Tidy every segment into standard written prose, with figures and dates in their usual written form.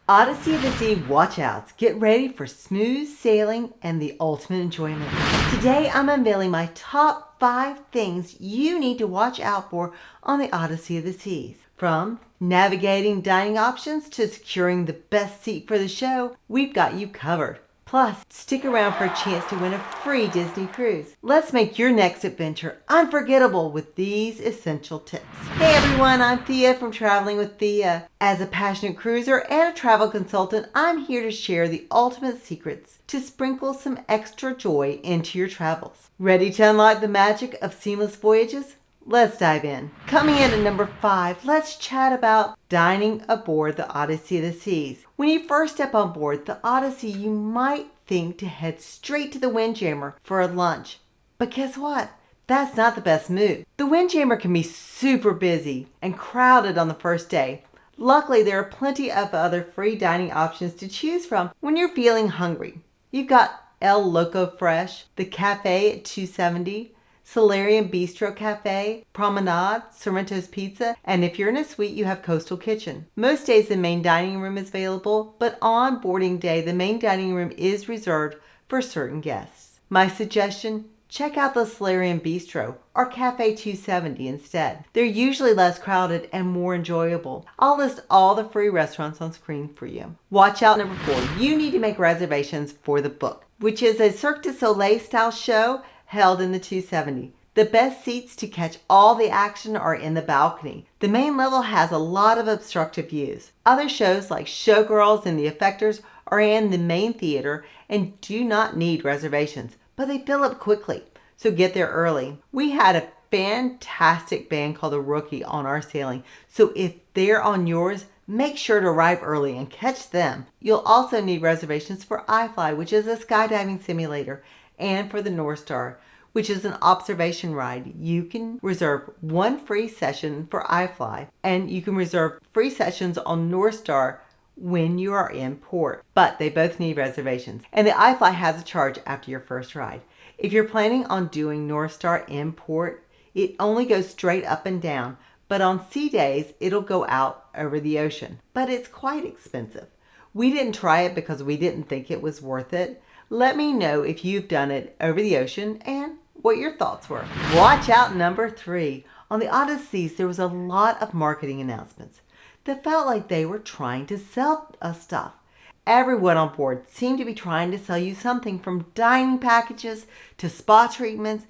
Odyssey of the Sea watch-outs. Get ready for smooth sailing and the ultimate enjoyment. Today I'm unveiling my top 5 things you need to watch out for on the Odyssey of the Seas. From navigating dining options to securing the best seat for the show, we've got you covered. Plus, stick around for a chance to win a free Disney cruise. Let's make your next adventure unforgettable with these essential tips. Hey everyone, I'm Thia from Traveling with Thia. As a passionate cruiser and a travel consultant, I'm here to share the ultimate secrets to sprinkle some extra joy into your travels. Ready to unlock the magic of seamless voyages? Let's dive in. Coming in at number 5, let's chat about dining aboard the Odyssey of the Seas. When you first step on board the Odyssey, you might think to head straight to the Windjammer for a lunch. But guess what? That's not the best move. The Windjammer can be super busy and crowded on the first day. Luckily, there are plenty of other free dining options to choose from when you're feeling hungry. You've got El Loco Fresh, the Cafe at 270, Solarium Bistro Cafe, Promenade, Sorrento's Pizza, and if you're in a suite, you have Coastal Kitchen. Most days the main dining room is available, but on boarding day, the main dining room is reserved for certain guests. My suggestion, check out the Solarium Bistro or Cafe 270 instead. They're usually less crowded and more enjoyable. I'll list all the free restaurants on screen for you. Watch out number 4, you need to make reservations for The Book, which is a Cirque du Soleil style show held in the 270. The best seats to catch all the action are in the balcony. The main level has a lot of obstructive views. Other shows like Showgirls and The Effectors are in the main theater and do not need reservations, but they fill up quickly, so get there early. We had a fantastic band called The Rookie on our sailing, so if they're on yours, make sure to arrive early and catch them. You'll also need reservations for Ifly, which is a skydiving simulator, and for the North Star, which is an observation ride. You can reserve one free session for Ifly, and you can reserve free sessions on North Star when you are in port. But they both need reservations, and the Ifly has a charge after your first ride. If you're planning on doing North Star in port, it only goes straight up and down, but on sea days, it'll go out over the ocean. But it's quite expensive. We didn't try it because we didn't think it was worth it. Let me know if you've done it over the ocean and what your thoughts were. Watch out number 3. On the Odysseys, there was a lot of marketing announcements that felt like they were trying to sell us stuff. Everyone on board seemed to be trying to sell you something, from dining packages to spa treatments.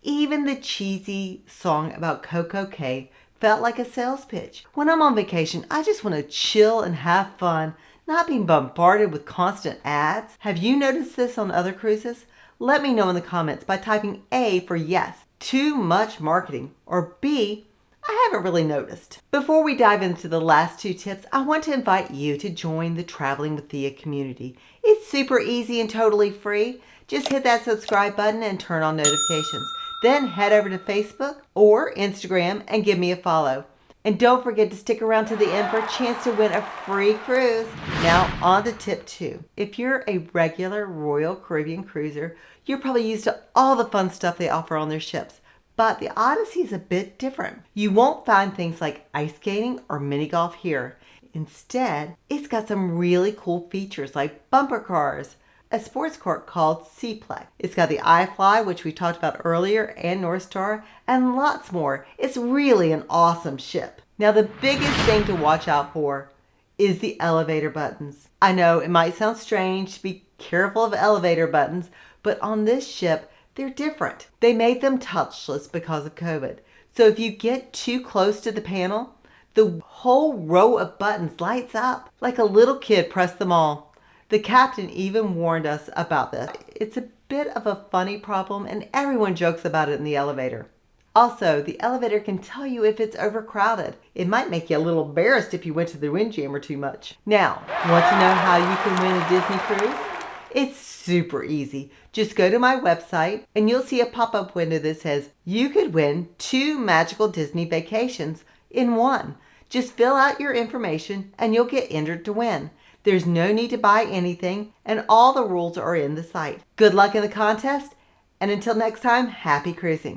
Even the cheesy song about Coco K felt like a sales pitch. When I'm on vacation, I just want to chill and have fun, not being bombarded with constant ads. Have you noticed this on other cruises? Let me know in the comments by typing A for yes, too much marketing, or B, I haven't really noticed. Before we dive into the last 2 tips, I want to invite you to join the Traveling with Thia community. It's super easy and totally free. Just hit that subscribe button and turn on notifications. Then head over to Facebook or Instagram and give me a follow. And don't forget to stick around to the end for a chance to win a free cruise. Now on to tip 2. If you're a regular Royal Caribbean cruiser, you're probably used to all the fun stuff they offer on their ships. But the Odyssey is a bit different. You won't find things like ice skating or mini golf here. Instead, it's got some really cool features like bumper cars, a sports court called Seaplex. It's got the Ifly, which we talked about earlier, and North Star, and lots more. It's really an awesome ship. Now, the biggest thing to watch out for is the elevator buttons. I know it might sound strange to be careful of elevator buttons, but on this ship, they're different. They made them touchless because of COVID. So if you get too close to the panel, the whole row of buttons lights up like a little kid pressed them all. The captain even warned us about this. It's a bit of a funny problem and everyone jokes about it in the elevator. Also, the elevator can tell you if it's overcrowded. It might make you a little embarrassed if you went to the Windjammer too much. Now, want to know how you can win a Disney cruise? It's super easy. Just go to my website and you'll see a pop-up window that says you could win 2 magical Disney vacations in one. Just fill out your information and you'll get entered to win. There's no need to buy anything, and all the rules are in the site. Good luck in the contest, and until next time, happy cruising.